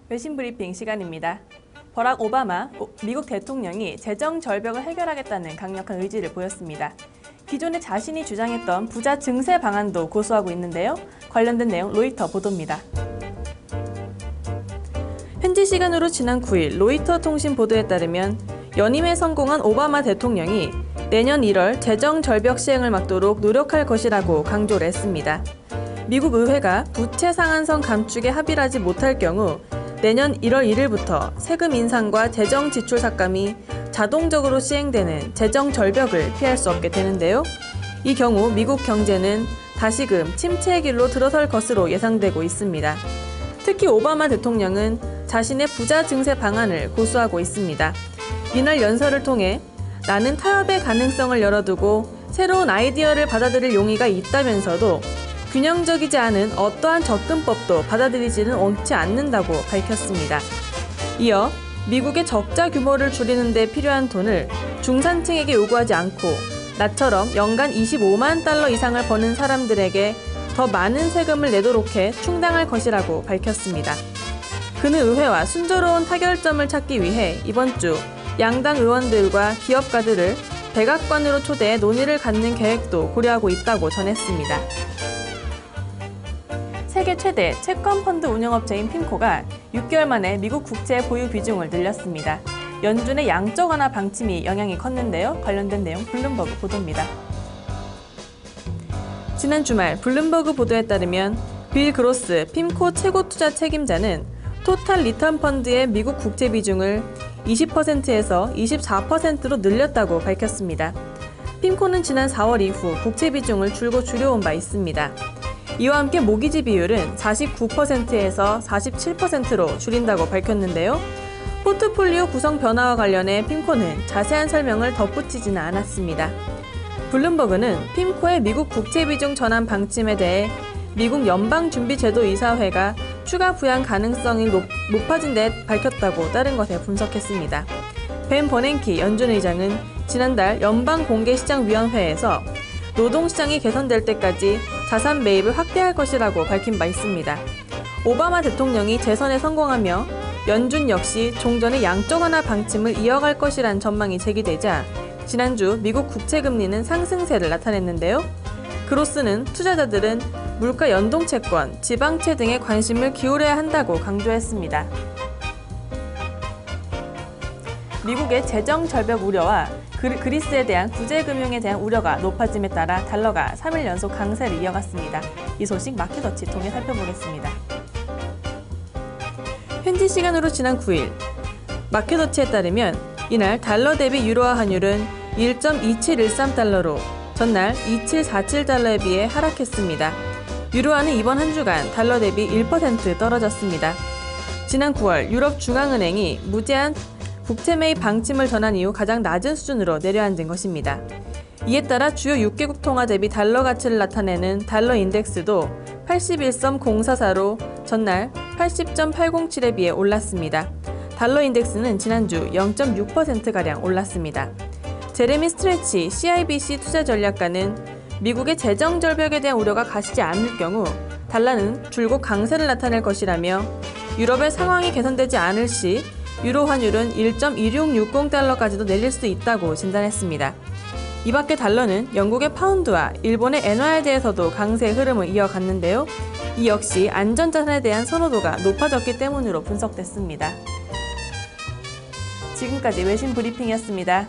외신 브리핑 시간입니다. 버락 오바마 미국 대통령이 재정 절벽을 해결하겠다는 강력한 의지를 보였습니다. 기존에 자신이 주장했던 부자 증세 방안도 고수하고 있는데요. 관련된 내용 로이터 보도입니다. 현지 시간으로 지난 9일 로이터 통신 보도에 따르면 연임에 성공한 오바마 대통령이 내년 1월 재정 절벽 시행을 막도록 노력할 것이라고 강조를 했습니다. 미국 의회가 부채 상한선 감축에 합의를 하지 못할 경우 내년 1월 1일부터 세금 인상과 재정 지출 삭감이 자동적으로 시행되는 재정 절벽을 피할 수 없게 되는데요. 이 경우 미국 경제는 다시금 침체의 길로 들어설 것으로 예상되고 있습니다. 특히 오바마 대통령은 자신의 부자 증세 방안을 고수하고 있습니다. 이날 연설을 통해 나는 타협의 가능성을 열어두고 새로운 아이디어를 받아들일 용의가 있다면서도 균형적이지 않은 어떠한 접근법도 받아들이지는 원치 않는다고 밝혔습니다. 이어 미국의 적자 규모를 줄이는 데 필요한 돈을 중산층에게 요구하지 않고 나처럼 연간 25만 달러 이상을 버는 사람들에게 더 많은 세금을 내도록 해 충당할 것이라고 밝혔습니다. 그는 의회와 순조로운 타결점을 찾기 위해 이번 주 양당 의원들과 기업가들을 백악관으로 초대해 논의를 갖는 계획도 고려하고 있다고 전했습니다. 세계 최대 채권펀드 운영업체인 핀코가 6개월 만에 미국 국채 보유 비중을 늘렸습니다. 연준의 양적 완화 방침이 영향이 컸는데요. 관련된 내용 블룸버그 보도입니다. 지난 주말 블룸버그 보도에 따르면 빌 그로스 핀코 최고 투자 책임자는 토탈 리턴 펀드의 미국 국채 비중을 20%에서 24%로 늘렸다고 밝혔습니다. 핀코는 지난 4월 이후 국채 비중을 줄곧 줄여온 바 있습니다. 이와 함께 모기지 비율은 49%에서 47%로 줄인다고 밝혔는데요. 포트폴리오 구성 변화와 관련해 핀코는 자세한 설명을 덧붙이지는 않았습니다. 블룸버그는 핀코의 미국 국채 비중 전환 방침에 대해 미국 연방준비제도이사회가 추가 부양 가능성이 높아진 데 밝혔다고 다른 것에 분석했습니다. 벤 버냉키 연준 의장은 지난달 연방공개시장위원회에서 노동시장이 개선될 때까지 자산 매입을 확대할 것이라고 밝힌 바 있습니다. 오바마 대통령이 재선에 성공하며 연준 역시 종전의 양적 완화 방침을 이어갈 것이란 전망이 제기되자 지난주 미국 국채금리는 상승세를 나타냈는데요. 그로스는 투자자들은 물가 연동채권, 지방채 등에 관심을 기울여야 한다고 강조했습니다. 미국의 재정 절벽 우려와 그리스에 대한 구제금융에 대한 우려가 높아짐에 따라 달러가 3일 연속 강세를 이어갔습니다. 이 소식 마켓워치 통해 살펴보겠습니다. 현지 시간으로 지난 9일 마켓워치에 따르면 이날 달러 대비 유로화 환율은 1.2713달러로 전날 2747달러에 비해 하락했습니다. 유로화는 이번 한 주간 달러 대비 1% 떨어졌습니다. 지난 9월 유럽 중앙은행이 무제한 국채 매입 방침을 전한 이후 가장 낮은 수준으로 내려앉은 것입니다. 이에 따라 주요 6개국 통화 대비 달러 가치를 나타내는 달러 인덱스도 81.044로 전날 80.807에 비해 올랐습니다. 달러 인덱스는 지난주 0.6%가량 올랐습니다. 제레미 스트레치 CIBC 투자전략가는 미국의 재정 절벽에 대한 우려가 가시지 않을 경우 달러는 줄곧 강세를 나타낼 것이라며 유럽의 상황이 개선되지 않을 시 유로 환율은 1.2660달러까지도 내릴 수 있다고 진단했습니다. 이 밖에 달러는 영국의 파운드와 일본의 엔화에 대해서도 강세의 흐름을 이어갔는데요. 이 역시 안전자산에 대한 선호도가 높아졌기 때문으로 분석됐습니다. 지금까지 외신 브리핑이었습니다.